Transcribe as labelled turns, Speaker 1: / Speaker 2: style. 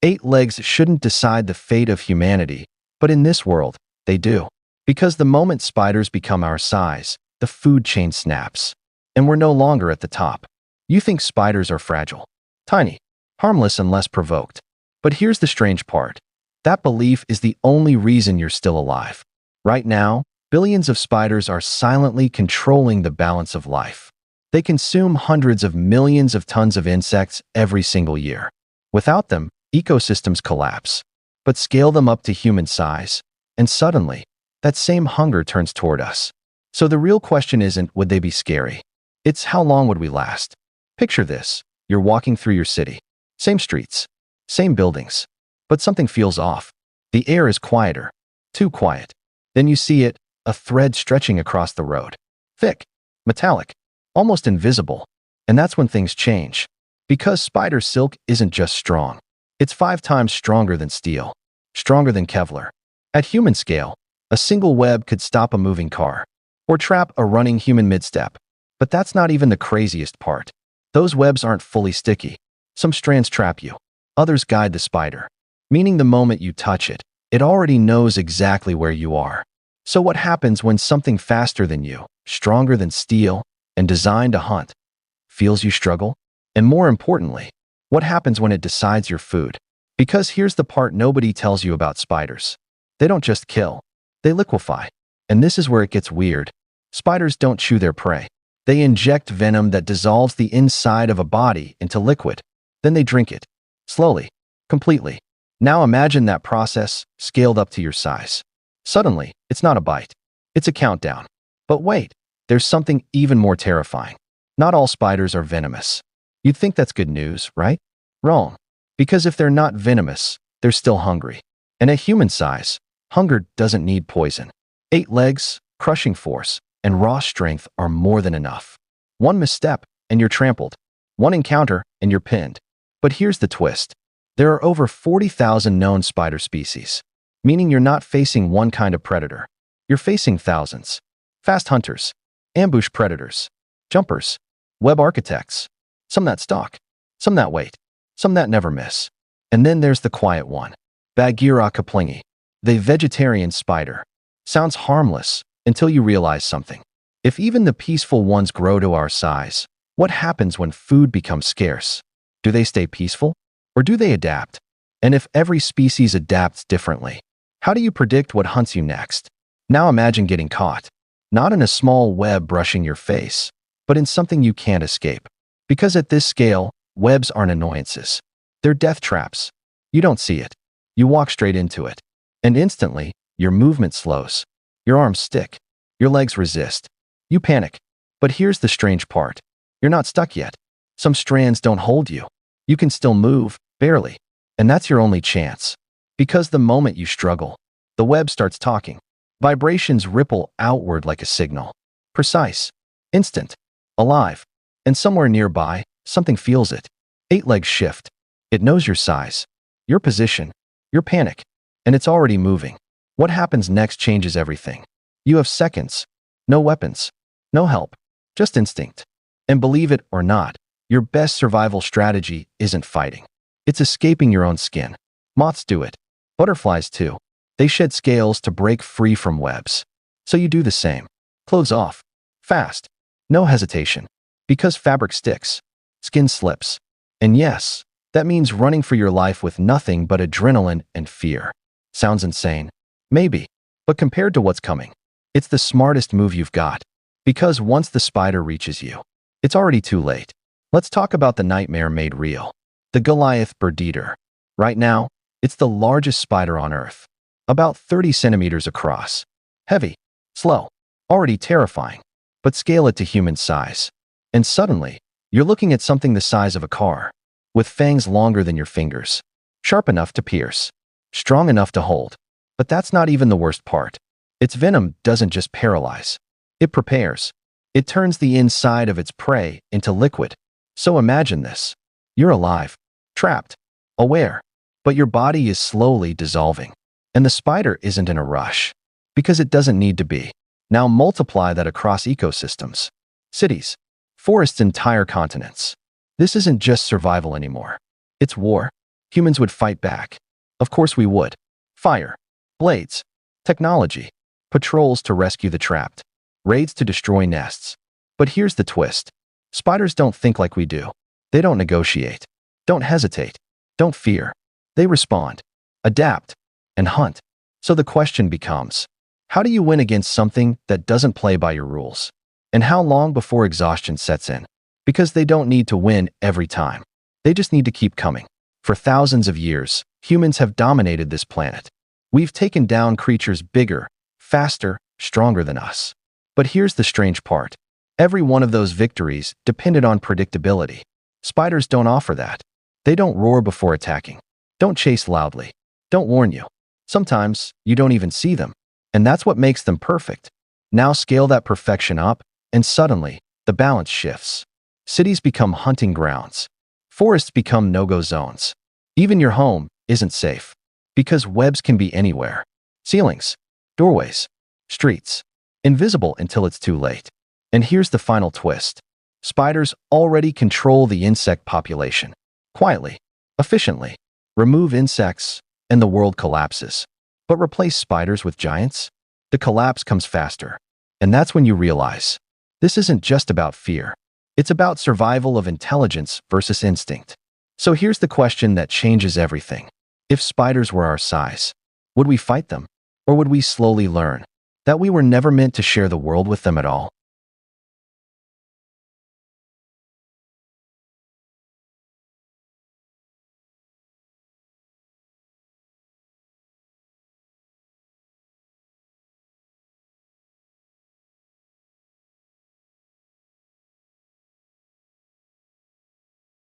Speaker 1: 8 legs shouldn't decide the fate of humanity, but in this world, they do. Because the moment spiders become our size, the food chain snaps. And we're no longer at the top. You think spiders are fragile, tiny, harmless unless provoked. But here's the strange part. That belief is the only reason you're still alive. Right now, billions of spiders are silently controlling the balance of life. They consume hundreds of millions of tons of insects every single year. Without them, ecosystems collapse. But scale them up to human size, and suddenly, that same hunger turns toward us. So the real question isn't, would they be scary? It's, how long would we last? Picture this. You're walking through your city. Same streets, same buildings. But something feels off. The air is quieter. Too quiet. Then you see it, a thread stretching across the road. Thick, metallic, almost invisible. And that's when things change. Because spider silk isn't just strong. It's 5 times stronger than steel. Stronger than Kevlar. At human scale, a single web could stop a moving car. Or trap a running human mid-step. But that's not even the craziest part. Those webs aren't fully sticky. Some strands trap you. Others guide the spider. Meaning the moment you touch it, it already knows exactly where you are. So what happens when something faster than you, stronger than steel, and designed to hunt, feels you struggle? And more importantly, what happens when it decides your food? Because here's the part nobody tells you about spiders. They don't just kill. They liquefy. And this is where it gets weird. Spiders don't chew their prey. They inject venom that dissolves the inside of a body into liquid. Then they drink it. Slowly. Completely. Now imagine that process scaled up to your size. Suddenly, it's not a bite. It's a countdown. But wait, there's something even more terrifying. Not all spiders are venomous. You'd think that's good news, right? Wrong. Because if they're not venomous, they're still hungry. And at human size, hunger doesn't need poison. 8 legs, crushing force, and raw strength are more than enough. One misstep, and you're trampled. One encounter, and you're pinned. But here's the twist. There are over 40,000 known spider species. Meaning you're not facing one kind of predator. You're facing thousands. Fast hunters, ambush predators, jumpers, web architects. Some that stalk, some that wait, some that never miss. And then there's the quiet one. Bagheera kaplingi, the vegetarian spider. Sounds harmless until you realize something. If even the peaceful ones grow to our size, what happens when food becomes scarce? Do they stay peaceful? Or do they adapt? And if every species adapts differently, how do you predict what hunts you next? Now imagine getting caught. Not in a small web brushing your face, but in something you can't escape. Because at this scale, webs aren't annoyances. They're death traps. You don't see it. You walk straight into it. And instantly, your movement slows. Your arms stick. Your legs resist. You panic. But here's the strange part. You're not stuck yet. Some strands don't hold you. You can still move, barely. And that's your only chance. Because the moment you struggle, the web starts talking. Vibrations ripple outward like a signal. Precise. Instant. Alive. And somewhere nearby, something feels it. 8 legs shift. It knows your size, your position, your panic. And it's already moving. What happens next changes everything. You have seconds. No weapons. No help. Just instinct. And believe it or not, your best survival strategy isn't fighting. It's escaping your own skin. Moths do it. Butterflies too. They shed scales to break free from webs. So you do the same. Clothes off. Fast. No hesitation. Because fabric sticks. Skin slips. And yes, that means running for your life with nothing but adrenaline and fear. Sounds insane. Maybe. But compared to what's coming, it's the smartest move you've got. Because once the spider reaches you, it's already too late. Let's talk about the nightmare made real. The Goliath bird eater. Right now, it's the largest spider on Earth. About 30 centimeters across. Heavy. Slow. Already terrifying. But scale it to human size. And suddenly, you're looking at something the size of a car. With fangs longer than your fingers. Sharp enough to pierce. Strong enough to hold. But that's not even the worst part. Its venom doesn't just paralyze. It prepares. It turns the inside of its prey into liquid. So imagine this. You're alive. Trapped. Aware. But your body is slowly dissolving. And the spider isn't in a rush. Because it doesn't need to be. Now multiply that across ecosystems. Cities. Forests, entire continents. This isn't just survival anymore. It's war. Humans would fight back. Of course we would. Fire, blades, technology, patrols to rescue the trapped, raids to destroy nests. But here's the twist. Spiders don't think like we do. They don't negotiate, don't hesitate, don't fear. They respond, adapt, and hunt. So the question becomes, how do you win against something that doesn't play by your rules? And how long before exhaustion sets in? Because they don't need to win every time. They just need to keep coming. For thousands of years, humans have dominated this planet. We've taken down creatures bigger, faster, stronger than us. But here's the strange part. Every one of those victories depended on predictability. Spiders don't offer that. They don't roar before attacking. Don't chase loudly. Don't warn you. Sometimes you don't even see them. And that's what makes them perfect. Now scale that perfection up, and suddenly, the balance shifts. Cities become hunting grounds. Forests become no-go zones. Even your home isn't safe. Because webs can be anywhere. Ceilings, doorways, streets. Invisible until it's too late. And here's the final twist. Spiders already control the insect population. Quietly, efficiently. Remove insects, and the world collapses. But replace spiders with giants? The collapse comes faster. And that's when you realize, this isn't just about fear. It's about survival of intelligence versus instinct. So here's the question that changes everything. If spiders were our size, would we fight them? Or would we slowly learn that we were never meant to share the world with them at all?